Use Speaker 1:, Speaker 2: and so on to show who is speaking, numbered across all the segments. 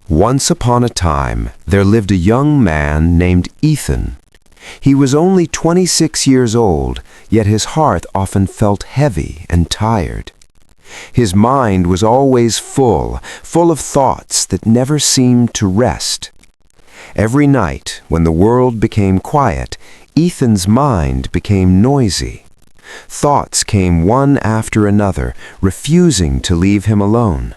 Speaker 1: Once upon a time, there lived a young man named Ethan. He was only 26 years old, yet his heart often felt heavy and tired. His mind was always full of thoughts that never seemed to rest. Every night, when the world became quiet, Ethan's mind became noisy. Thoughts came one after another, refusing to leave him alone.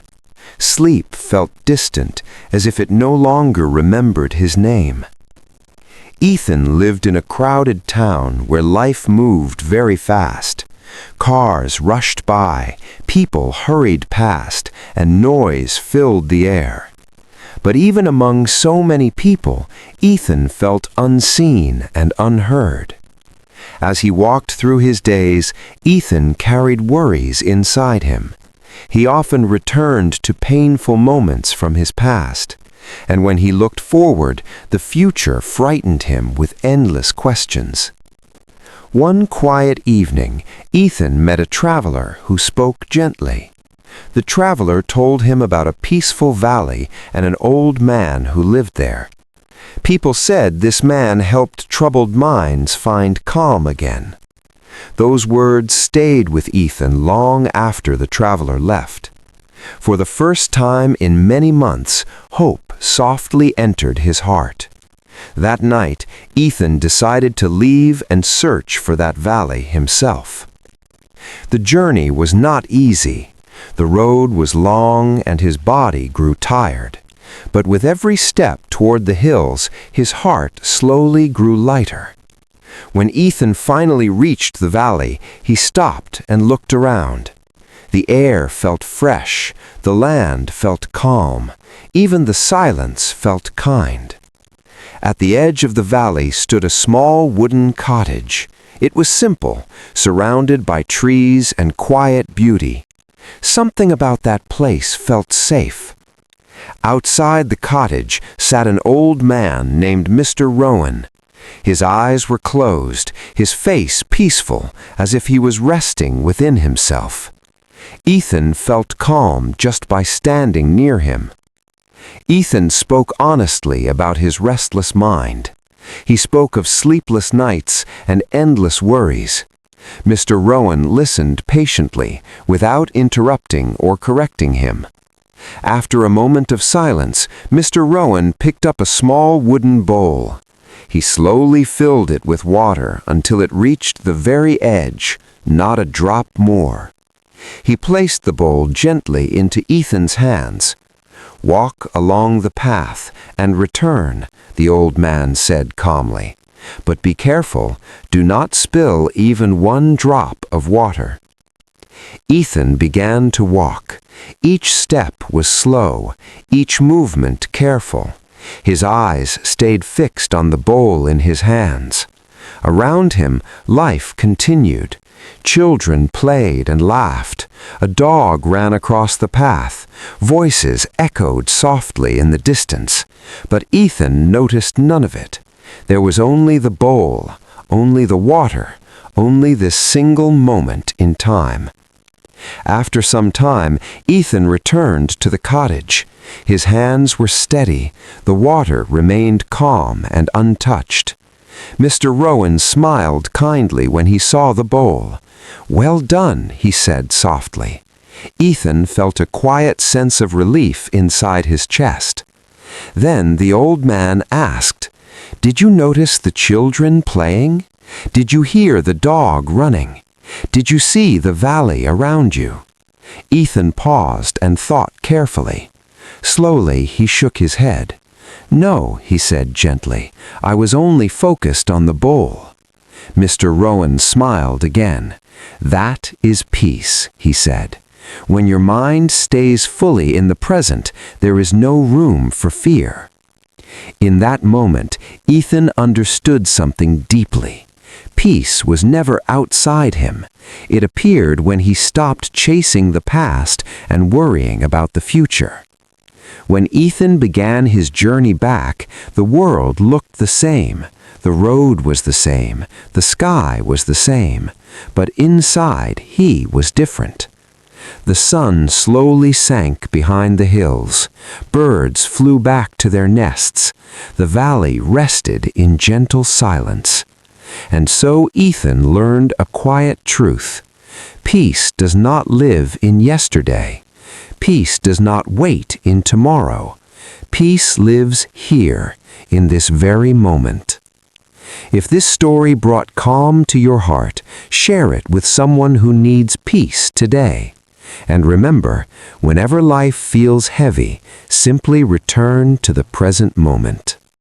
Speaker 1: Sleep felt distant, as if it no longer remembered his name. Ethan lived in a crowded town where life moved very fast. Cars rushed by, people hurried past, and noise filled the air. But even among so many people, Ethan felt unseen and unheard. As he walked through his days, Ethan carried worries inside him. He often returned to painful moments from his past, and when he looked forward, the future frightened him with endless questions. One quiet evening, Ethan met a traveler who spoke gently. The traveler told him about a peaceful valley and an old man who lived there. People said this man helped troubled minds find calm again. Those words stayed with Ethan long after the traveler left. For the first time in many months, hope softly entered his heart. That night, Ethan decided to leave and search for that valley himself. The journey was not easy. The road was long and his body grew tired. But with every step toward the hills, his heart slowly grew lighter. When Ethan finally reached the valley, he stopped and looked around. The air felt fresh, the land felt calm, even the silence felt kind. At the edge of the valley stood a small wooden cottage. It was simple, surrounded by trees and quiet beauty. Something about that place felt safe. Outside the cottage sat an old man named Mr. Rowan. His eyes were closed, his face peaceful, as if he was resting within himself. Ethan felt calm just by standing near him. Ethan spoke honestly about his restless mind. He spoke of sleepless nights and endless worries. Mr. Rowan listened patiently, without interrupting or correcting him. After a moment of silence, Mr. Rowan picked up a small wooden bowl. He slowly filled it with water until it reached the very edge, not a drop more. He placed the bowl gently into Ethan's hands. "Walk along the path and return," the old man said calmly. "But be careful, do not spill even one drop of water." Ethan began to walk. Each step was slow, each movement careful. His eyes stayed fixed on the bowl in his hands. Around him, life continued. Children played and laughed. A dog ran across the path. Voices echoed softly in the distance. But Ethan noticed none of it. There was only the bowl, only the water, only this single moment in time. After some time, Ethan returned to the cottage. His hands were steady. The water remained calm and untouched. Mr. Rowan smiled kindly when he saw the bowl. "Well done," he said softly. Ethan felt a quiet sense of relief inside his chest. Then the old man asked, "Did you notice the children playing? Did you hear the dog running? Did you see the valley around you?" Ethan paused and thought carefully. Slowly he shook his head. "No," he said gently, "I was only focused on the bowl." Mr. Rowan smiled again. "That is peace," he said. "When your mind stays fully in the present, there is no room for fear." In that moment, Ethan understood something deeply. Peace was never outside him. It appeared when he stopped chasing the past and worrying about the future. When Ethan began his journey back, the world looked the same. The road was the same. The sky was the same. But inside, he was different. The sun slowly sank behind the hills. Birds flew back to their nests. The valley rested in gentle silence. And so Ethan learned a quiet truth. Peace does not live in yesterday. Peace does not wait in tomorrow. Peace lives here, in this very moment. If this story brought calm to your heart, share it with someone who needs peace today. And remember, whenever life feels heavy, simply return to the present moment.